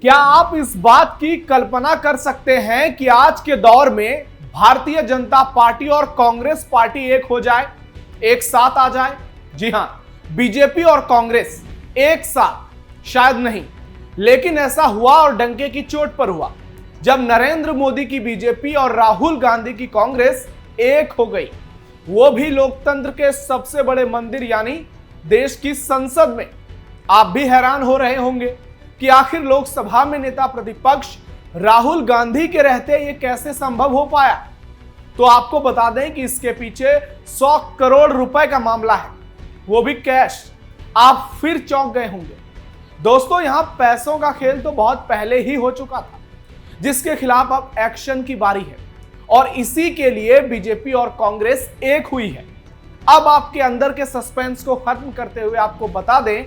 क्या आप इस बात की कल्पना कर सकते हैं कि आज के दौर में भारतीय जनता पार्टी और कांग्रेस पार्टी एक हो जाए, एक साथ आ जाए? जी हां, बीजेपी और कांग्रेस एक साथ शायद नहीं, लेकिन ऐसा हुआ और डंके की चोट पर हुआ जब नरेंद्र मोदी की बीजेपी और राहुल गांधी की कांग्रेस एक हो गई, वो भी लोकतंत्र के सबसे बड़े मंदिर यानी देश की संसद में। आप भी हैरान हो रहे होंगे कि आखिर लोकसभा में नेता प्रतिपक्ष राहुल गांधी के रहते ये कैसे संभव हो पाया। तो आपको बता दें कि इसके पीछे 100 करोड़ रुपए का मामला है, वो भी कैश। आप फिर चौंक गए होंगे। दोस्तों, यहां पैसों का खेल तो बहुत पहले ही हो चुका था, जिसके खिलाफ अब एक्शन की बारी है और इसी के लिए बीजेपी और कांग्रेस एक हुई है। अब आपके अंदर के सस्पेंस को खत्म करते हुए आपको बता दें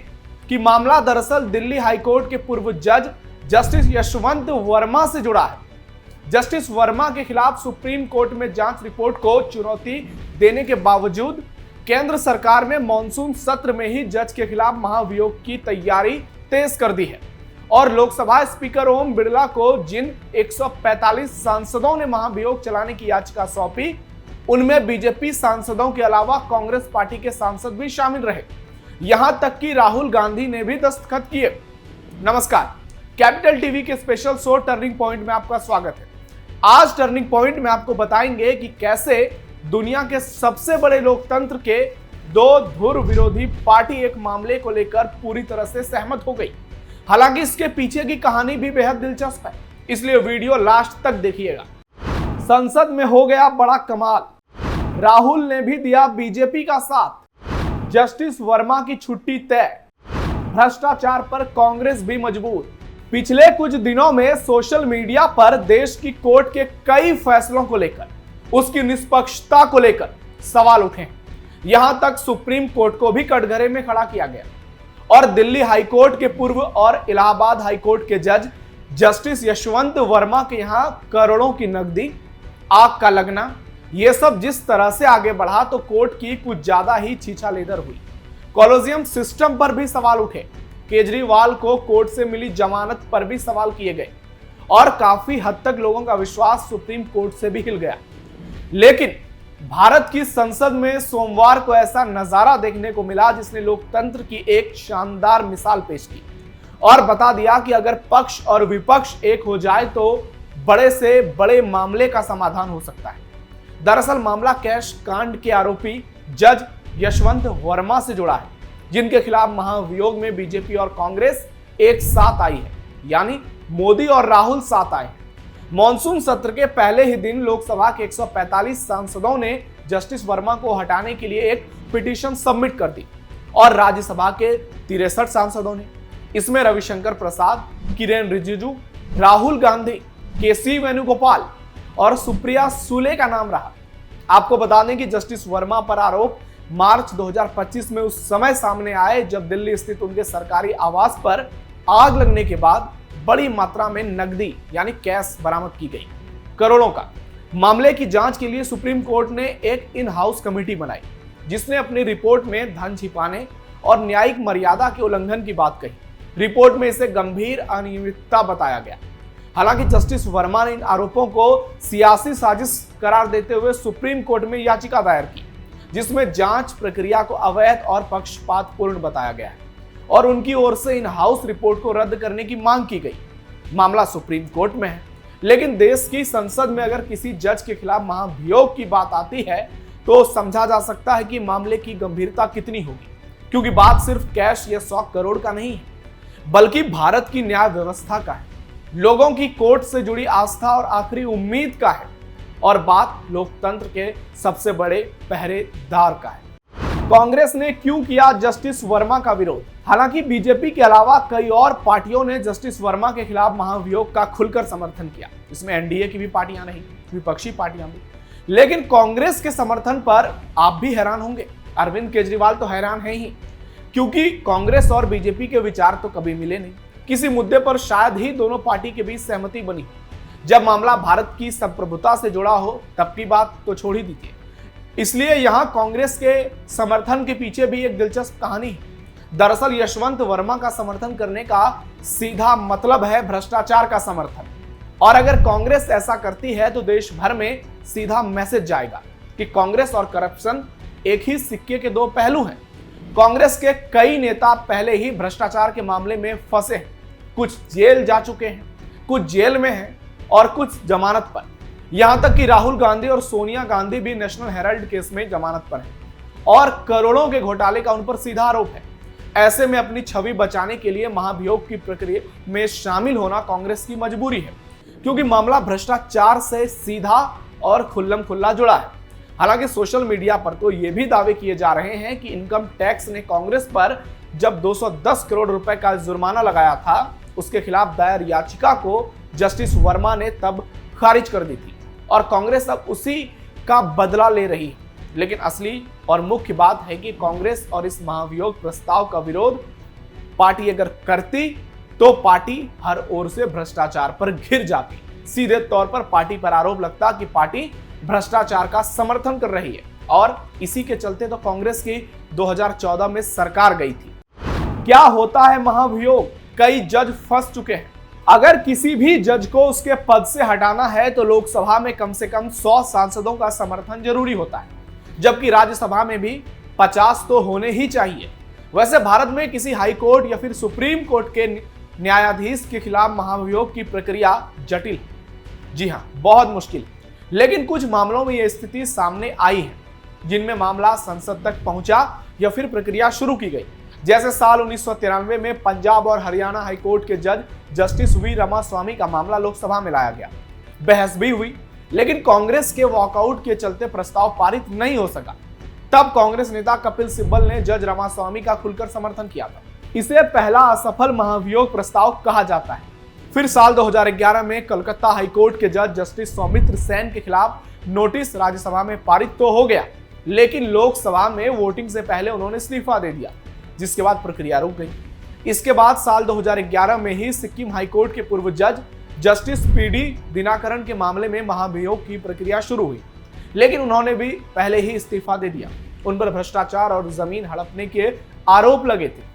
कि मामला दरअसल दिल्ली हाईकोर्ट के पूर्व जज जस्टिस यशवंत वर्मा से जुड़ा है। जस्टिस वर्मा के खिलाफ सुप्रीम कोर्ट में जांच रिपोर्ट को चुनौती देने के बावजूद केंद्र सरकार ने मॉनसून सत्र में ही जज के खिलाफ महाभियोग की तैयारी तेज कर दी है और लोकसभा स्पीकर ओम बिरला को जिन 145 सांसदों ने महाभियोग चलाने की याचिका सौंपी, उनमें बीजेपी सांसदों के अलावा कांग्रेस पार्टी के सांसद भी शामिल रहे। यहां तक कि राहुल गांधी ने भी दस्तखत किए। नमस्कार, कैपिटल टीवी के स्पेशल शो टर्निंग पॉइंट में आपका स्वागत है। आज टर्निंग पॉइंट में आपको बताएंगे कि कैसे दुनिया के सबसे बड़े लोकतंत्र के दो धुर विरोधी पार्टी एक मामले को लेकर पूरी तरह से सहमत हो गई। हालांकि इसके पीछे की कहानी भी बेहद दिलचस्प है, इसलिए वीडियो लास्ट तक देखिएगा। संसद में हो गया बड़ा कमाल, राहुल ने भी दिया बीजेपी का साथ, जस्टिस वर्मा की छुट्टी तय, भ्रष्टाचार पर कांग्रेस भी मजबूर। पिछले कुछ दिनों में सोशल मीडिया पर देश की कोर्ट के कई फैसलों को लेकर, उसकी निष्पक्षता को लेकर सवाल उठे हैं। यहां तक सुप्रीम कोर्ट को भी कटघरे में खड़ा किया गया और दिल्ली हाईकोर्ट के पूर्व और इलाहाबाद हाईकोर्ट के जज जस्टिस यशवंत वर्मा के यहां करोड़ों की नकदी, आग का लगना, यह सब जिस तरह से आगे बढ़ा तो कोर्ट की कुछ ज्यादा ही छीछालेदर हुई। कॉलोजियम सिस्टम पर भी सवाल उठे, केजरीवाल को कोर्ट से मिली जमानत पर भी सवाल किए गए और काफी हद तक लोगों का विश्वास सुप्रीम कोर्ट से भी हिल गया। लेकिन भारत की संसद में सोमवार को ऐसा नजारा देखने को मिला जिसने लोकतंत्र की एक शानदार मिसाल पेश की और बता दिया कि अगर पक्ष और विपक्ष एक हो जाए तो बड़े से बड़े मामले का समाधान हो सकता है। दरअसल मामला कैश कांड के आरोपी जज यशवंत वर्मा से जुड़ा है, जिनके खिलाफ महाभियोग में बीजेपी और कांग्रेस एक साथ आई है, यानी मोदी और राहुल साथ आए हैं। मॉनसून सत्र के पहले ही दिन लोकसभा के 145 सांसदों ने जस्टिस वर्मा को हटाने के लिए एक पिटीशन सबमिट कर दी और राज्यसभा के 63 सांसदों ने। इसमें रविशंकर प्रसाद, किरेन रिजिजू, राहुल गांधी, केसी वेणुगोपाल और सुप्रिया सुले का नाम रहा। आपको बता दें कि जस्टिस वर्मा पर आरोप मार्च 2025 में उस समय सामने आए जब दिल्ली स्थित उनके सरकारी आवास पर आग लगने के बाद बड़ी मात्रा में नकदी यानी कैश बरामद की गई, करोड़ों का। मामले की जांच के लिए सुप्रीम कोर्ट ने एक इन हाउस कमेटी बनाई, जिसने अपनी रिपोर्ट में धन छिपाने और न्यायिक मर्यादा के उल्लंघन की बात कही। रिपोर्ट में इसे गंभीर अनियमितता बताया गया। हालांकि जस्टिस वर्मा ने इन आरोपों को सियासी साजिश करार देते हुए सुप्रीम कोर्ट में याचिका दायर की, जिसमें जांच प्रक्रिया को अवैध और पक्षपातपूर्ण बताया गया है और उनकी ओर से इन हाउस रिपोर्ट को रद्द करने की मांग की गई। मामला सुप्रीम कोर्ट में है, लेकिन देश की संसद में अगर किसी जज के खिलाफ महाभियोग की बात आती है तो समझा जा सकता है कि मामले की गंभीरता कितनी होगी, क्योंकि बात सिर्फ कैश या 100 करोड़ का नहीं है, बल्कि भारत की न्याय व्यवस्था का है, लोगों की कोर्ट से जुड़ी आस्था और आखिरी उम्मीद का है और बात लोकतंत्र के सबसे बड़े पहरेदार का है। कांग्रेस ने क्यों किया जस्टिस वर्मा का विरोध? हालांकि बीजेपी के अलावा कई और पार्टियों ने जस्टिस वर्मा के खिलाफ महाभियोग का खुलकर समर्थन किया। इसमें एनडीए की भी पार्टियां नहीं, विपक्षी पार्टियां भी। लेकिन कांग्रेस के समर्थन पर आप भी हैरान होंगे। अरविंद केजरीवाल तो हैरान है ही, क्योंकि कांग्रेस और बीजेपी के विचार तो कभी मिले नहीं। किसी मुद्दे पर शायद ही दोनों पार्टी के बीच सहमति बनी। जब मामला भारत की संप्रभुता से जुड़ा हो तब की बात तो छोड़ ही दीजिए। इसलिए यहां कांग्रेस के समर्थन के पीछे भी एक दिलचस्प कहानी है। दरअसल यशवंत वर्मा का समर्थन करने का सीधा मतलब है भ्रष्टाचार का समर्थन। और अगर कांग्रेस ऐसा करती है तो देश भर में सीधा मैसेज जाएगा कि कांग्रेस और करप्शन एक ही सिक्के के दो पहलू हैं। कांग्रेस के कई नेता पहले ही भ्रष्टाचार के मामले में फंसे हैं, कुछ जेल जा चुके हैं, कुछ जेल में हैं और कुछ जमानत पर। यहां तक कि राहुल गांधी और सोनिया गांधी भी नेशनल हेराल्ड केस में जमानत पर हैं और करोड़ों के घोटाले का उन पर सीधा आरोप है। ऐसे में अपनी छवि बचाने के लिए महाभियोग की प्रक्रिया में शामिल होना कांग्रेस की मजबूरी है, क्योंकि मामला भ्रष्टाचार से सीधा और खुल्लम खुल्ला जुड़ा है। हालांकि सोशल मीडिया पर तो ये भी दावे किए जा रहे हैं कि इनकम टैक्स ने कांग्रेस पर जब 210 करोड़ रुपए का जुर्माना लगाया था, उसके खिलाफ दायर याचिका को जस्टिस वर्मा ने तब खारिज कर दी थी और कांग्रेस अब उसी का बदला ले रही है। लेकिन असली और मुख्य बात है कि कांग्रेस और इस महाभियोग प्रस्ताव का विरोध पार्टी अगर करती तो पार्टी हर ओर से भ्रष्टाचार पर घिर जाती। सीधे तौर पर पार्टी पर आरोप लगता कि पार्टी भ्रष्टाचार का समर्थन कर रही है और इसी के चलते तो कांग्रेस की 2014 में सरकार गई थी। क्या होता है महाभियोग? कई जज फंस चुके हैं। अगर किसी भी जज को उसके पद से हटाना है तो लोकसभा में कम से कम 100 सांसदों का समर्थन जरूरी होता है, जबकि राज्यसभा में भी 50 तो होने ही चाहिए। वैसे भारत में किसी हाई कोर्ट या फिर सुप्रीम कोर्ट के न्यायाधीश के खिलाफ महाभियोग की प्रक्रिया जटिल है। जी हाँ, बहुत मुश्किल। लेकिन कुछ मामलों में यह स्थिति सामने आई है जिनमें मामला संसद तक पहुंचा या फिर प्रक्रिया शुरू की गई। जैसे साल 1993 में पंजाब और हरियाणा हाईकोर्ट के जज जस्टिस वी रामास्वामी का मामला लोकसभा में लाया गया। बहस भी हुई, लेकिन कांग्रेस के वॉकआउट के चलते प्रस्ताव पारित नहीं हो सका। तब कांग्रेस नेता कपिल सिब्बल ने जज रामास्वामी का खुलकर समर्थन किया था। इसे पहला असफल महाभियोग प्रस्ताव कहा जाता है। फिर साल 2011 में कलकत्ता हाईकोर्ट के जज जस्टिस सौमित्र सेन के खिलाफ नोटिस राज्यसभा में पारित तो हो गया, लेकिन लोकसभा में वोटिंग से पहले उन्होंने इस्तीफा दे दिया, जिसके बाद प्रक्रिया रुक गई। इसके बाद साल 2011 में ही सिक्किम हाईकोर्ट के पूर्व जज जस्टिस पीडी दिनाकरन के मामले में महाभियोग की प्रक्रिया शुरू हुई, लेकिन उन्होंने भी पहले ही इस्तीफा दे दिया। उन पर भ्रष्टाचार और जमीन हड़पने के आरोप लगे थे।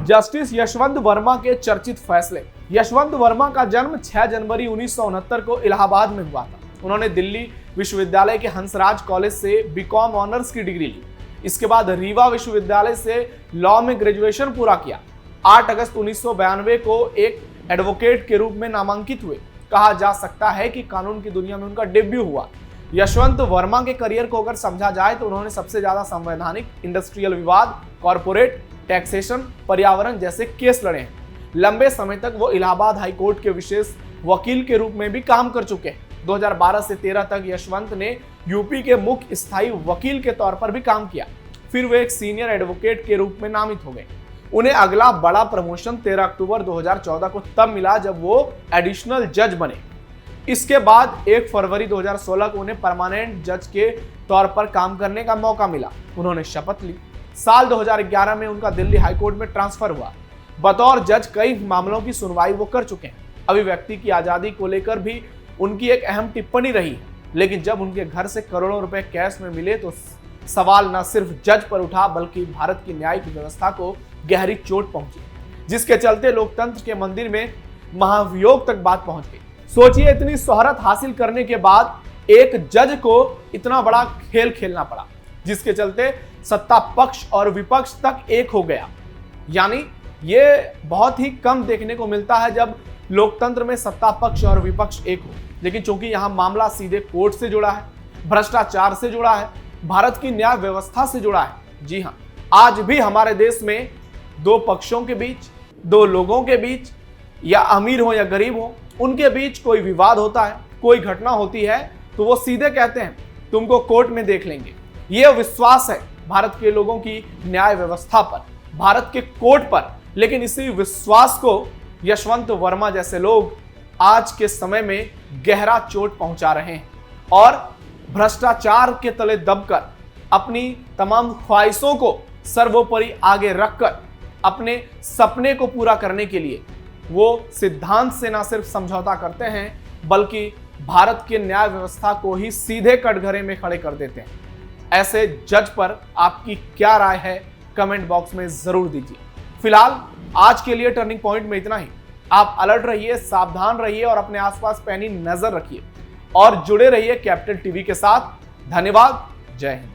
जस्टिस यशवंत वर्मा के चर्चित फैसले। यशवंत वर्मा का जन्म 6 जनवरी 1969 को इलाहाबाद में हुआ था। उन्होंने दिल्ली विश्वविद्यालय के हंसराज कॉलेज से बीकॉम ऑनर्स की डिग्री ली। इसके बाद रीवा विश्वविद्यालय से लॉ में ग्रेजुएशन पूरा किया। 8 अगस्त 1992 को एक एडवोकेट के रूप में नामांकित हुए। कहा जा सकता है कि कानून की दुनिया में उनका डेब्यू हुआ। यशवंत वर्मा के करियर को अगर समझा जाए तो उन्होंने सबसे ज्यादा संवैधानिक, इंडस्ट्रियल विवाद, कॉर्पोरेट, टैक्सेशन, पर्यावरण जैसे केस लड़े हैं। लंबे समय तक वो इलाहाबाद हाईकोर्ट के विशेष वकील के रूप में भी काम कर चुके हैं। 2012 से 13 तक यशवंत ने यूपी के मुख्य स्थायी वकील के तौर पर भी काम किया। फिर वे एक सीनियर एडवोकेट के रूप में नामित हो गए। उन्हें अगला बड़ा प्रमोशन 13 अक्टूबर 2014 को तब मिला जब वो एडिशनल जज बने। इसके बाद 1 फरवरी 2016 को उन्हें परमानेंट जज के तौर पर काम करने का मौका मिला। उन्होंने शपथ ली। साल 2011 में उनका दिल्ली हाईकोर्ट में ट्रांसफर हुआ। बतौर जज कई मामलों की सुनवाई वो कर चुके हैं। अभिव्यक्ति की आजादी को लेकर भी उनकी एक अहम टिप्पणी रही है। लेकिन जब उनके घर से करोड़ों रुपए कैश में मिले तो सवाल न सिर्फ जज पर उठा बल्कि भारत की न्यायिक व्यवस्था को गहरी चोट पहुंची, जिसके चलते लोकतंत्र के मंदिर में महाभियोग तक बात पहुंच गई। सोचिए, इतनी शोहरत हासिल करने के बाद एक जज को इतना बड़ा खेल खेलना पड़ा, जिसके चलते सत्ता पक्ष और विपक्ष तक एक हो गया। यानी ये बहुत ही कम देखने को मिलता है जब लोकतंत्र में सत्ता पक्ष और विपक्ष एक हो। लेकिन चूंकि यहां मामला सीधे कोर्ट से जुड़ा है, भ्रष्टाचार से जुड़ा है, भारत की न्याय व्यवस्था से जुड़ा है। जी हां, आज भी हमारे देश में दो पक्षों के बीच, दो लोगों के बीच, या अमीर हो या गरीब हो, उनके बीच कोई विवाद होता है, कोई घटना होती है तो वो सीधे कहते हैं तुमको कोर्ट में देख लेंगे। यह विश्वास है भारत के लोगों की न्याय व्यवस्था पर, भारत के कोर्ट पर। लेकिन इसी विश्वास को यशवंत वर्मा जैसे लोग आज के समय में गहरा चोट पहुंचा रहे हैं और भ्रष्टाचार के तले दबकर अपनी तमाम ख्वाहिशों को सर्वोपरि आगे रखकर अपने सपने को पूरा करने के लिए वो सिद्धांत से ना सिर्फ समझौता करते हैं बल्कि भारत के न्याय व्यवस्था को ही सीधे कटघरे में खड़े कर देते हैं। ऐसे जज पर आपकी क्या राय है, कमेंट बॉक्स में जरूर दीजिए। फिलहाल आज के लिए टर्निंग पॉइंट में इतना ही। आप अलर्ट रहिए, सावधान रहिए और अपने आसपास पैनी नजर रखिए और जुड़े रहिए कैपिटल टीवी के साथ। धन्यवाद। जय हिंद।